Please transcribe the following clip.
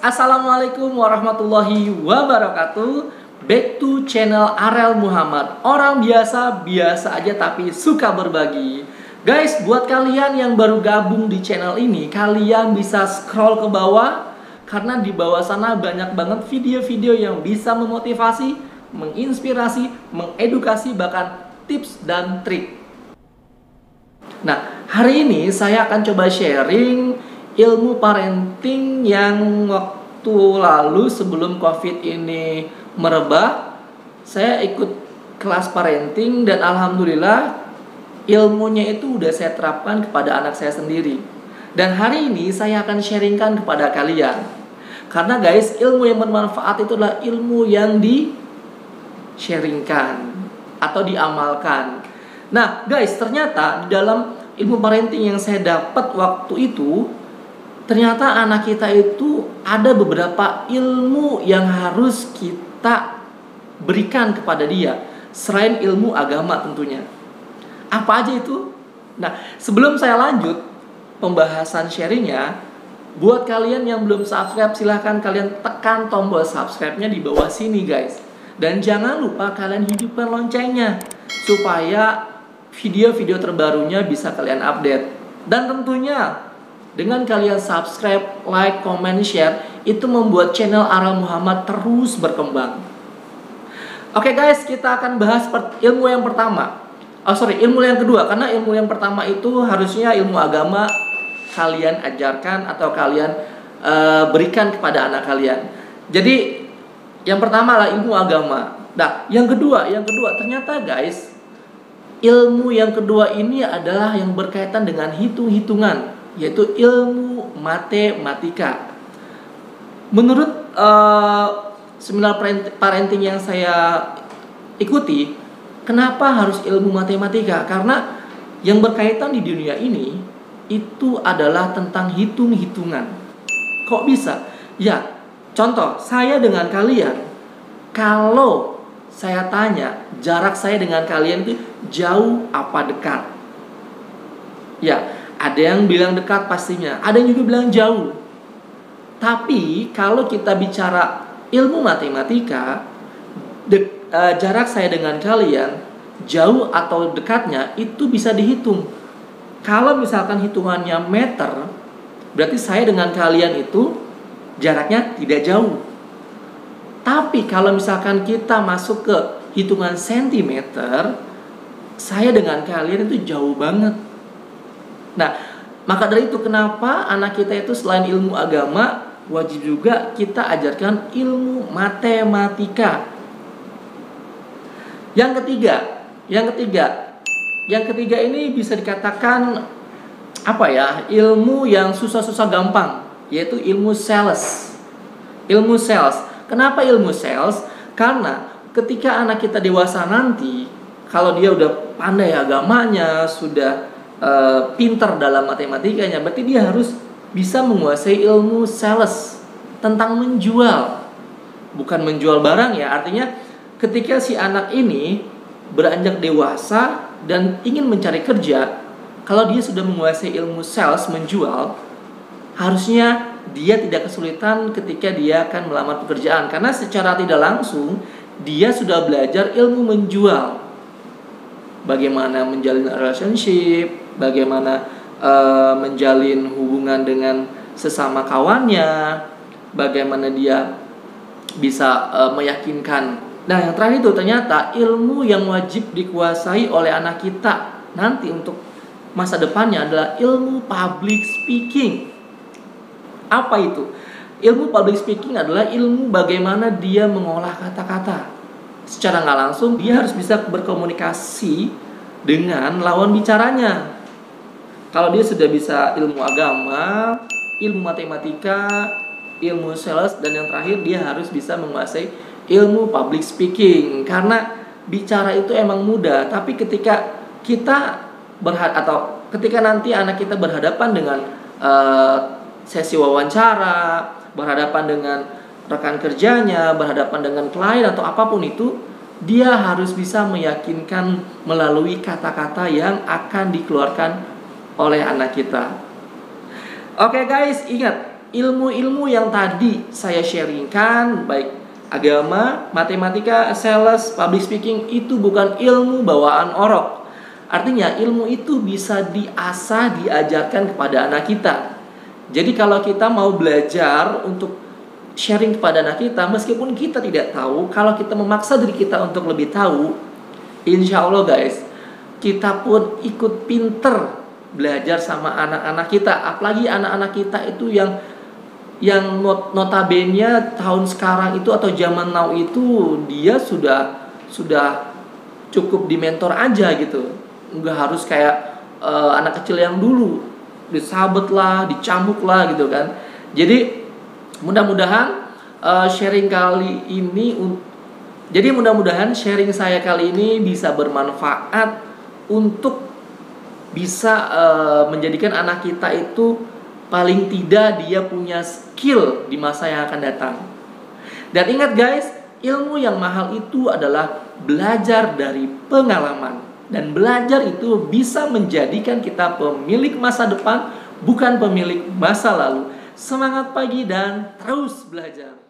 Assalamualaikum warahmatullahi wabarakatuh. Back to channel Arel Muhammad. Orang biasa, biasa aja tapi suka berbagi. Guys, buat kalian yang baru gabung di channel ini, kalian bisa scroll ke bawah, karena di bawah sana banyak banget video-video yang bisa memotivasi, menginspirasi, mengedukasi, bahkan tips dan trik. Nah, hari ini saya akan coba sharing ilmu parenting yang waktu lalu sebelum COVID ini merebak, saya ikut kelas parenting dan alhamdulillah ilmunya itu udah saya terapkan kepada anak saya sendiri. Dan hari ini saya akan sharingkan kepada kalian. Karena guys, ilmu yang bermanfaat itu adalah ilmu yang di-sharingkan atau diamalkan. Nah guys, ternyata di dalam ilmu parenting yang saya dapat waktu itu, ternyata anak kita itu ada beberapa ilmu yang harus kita berikan kepada dia, selain ilmu agama tentunya. Apa aja itu? Nah, sebelum saya lanjut pembahasan sharingnya, buat kalian yang belum subscribe, silahkan kalian tekan tombol subscribe-nya di bawah sini guys. Dan jangan lupa kalian hidupkan loncengnya, supaya video-video terbarunya bisa kalian update. Dan tentunya dengan kalian subscribe, like, comment, share, itu membuat channel Arel Muhammad terus berkembang. Oke guys, kita akan bahas ilmu yang pertama. Ilmu yang kedua. Karena ilmu yang pertama itu harusnya ilmu agama kalian ajarkan atau kalian berikan kepada anak kalian. Jadi yang pertama lah ilmu agama. Nah, yang kedua ternyata guys, ilmu yang kedua ini adalah yang berkaitan dengan hitung-hitungan, yaitu ilmu matematika. Menurut seminar parenting yang saya ikuti, kenapa harus ilmu matematika? Karena yang berkaitan di dunia ini itu adalah tentang hitung-hitungan. Kok bisa? Ya, contoh saya dengan kalian, kalau saya tanya jarak saya dengan kalian itu jauh apa dekat? Ya, ada yang bilang dekat pastinya, ada yang juga bilang jauh. Tapi kalau kita bicara ilmu matematika, jarak saya dengan kalian, jauh atau dekatnya itu bisa dihitung. Kalau misalkan hitungannya meter, berarti saya dengan kalian itu jaraknya tidak jauh. Tapi kalau misalkan kita masuk ke hitungan sentimeter, saya dengan kalian itu jauh banget. Nah, maka dari itu kenapa anak kita itu selain ilmu agama, wajib juga kita ajarkan ilmu matematika. Yang ketiga ini bisa dikatakan ilmu yang susah-susah gampang, yaitu ilmu sales. Ilmu sales. Kenapa ilmu sales? Karena ketika anak kita dewasa nanti, kalau dia udah pandai agamanya, sudah pintar dalam matematikanya, berarti dia harus bisa menguasai ilmu sales, tentang menjual. Bukan menjual barang ya, artinya ketika si anak ini beranjak dewasa dan ingin mencari kerja, kalau dia sudah menguasai ilmu sales, menjual, harusnya dia tidak kesulitan ketika dia akan melamar pekerjaan, karena secara tidak langsung dia sudah belajar ilmu menjual. Bagaimana menjalin relationship, bagaimana menjalin hubungan dengan sesama kawannya, bagaimana dia bisa meyakinkan. Nah, yang terakhir itu ternyata ilmu yang wajib dikuasai oleh anak kita nanti untuk masa depannya adalah ilmu public speaking. Apa itu? Ilmu public speaking adalah ilmu bagaimana dia mengolah kata-kata. Secara nggak langsung dia harus bisa berkomunikasi dengan lawan bicaranya. Kalau dia sudah bisa ilmu agama, ilmu matematika, ilmu sales, dan yang terakhir dia harus bisa menguasai ilmu public speaking. Karena bicara itu emang mudah, tapi ketika kita ketika nanti anak kita berhadapan dengan sesi wawancara, berhadapan dengan rekan kerjanya, berhadapan dengan klien atau apapun itu, dia harus bisa meyakinkan melalui kata-kata yang akan dikeluarkan oleh anak kita. Oke guys, ingat, ilmu-ilmu yang tadi saya sharingkan, baik agama, matematika, sales, public speaking, itu bukan ilmu bawaan orok. Artinya ilmu itu bisa diasah, diajarkan kepada anak kita. Jadi kalau kita mau belajar untuk sharing kepada anak kita, meskipun kita tidak tahu, kalau kita memaksa diri kita untuk lebih tahu, insya Allah guys, kita pun ikut pinter belajar sama anak-anak kita. Apalagi anak-anak kita itu yang notabene tahun sekarang itu atau zaman now itu dia sudah cukup di mentor aja gitu, nggak harus kayak anak kecil yang dulu disabet lah, dicambuk lah gitu kan. Jadi mudah-mudahan sharing saya kali ini bisa bermanfaat untuk bisa menjadikan anak kita itu paling tidak dia punya skill di masa yang akan datang. Dan ingat guys, ilmu yang mahal itu adalah belajar dari pengalaman. Dan belajar itu bisa menjadikan kita pemilik masa depan, bukan pemilik masa lalu. Semangat pagi dan terus belajar.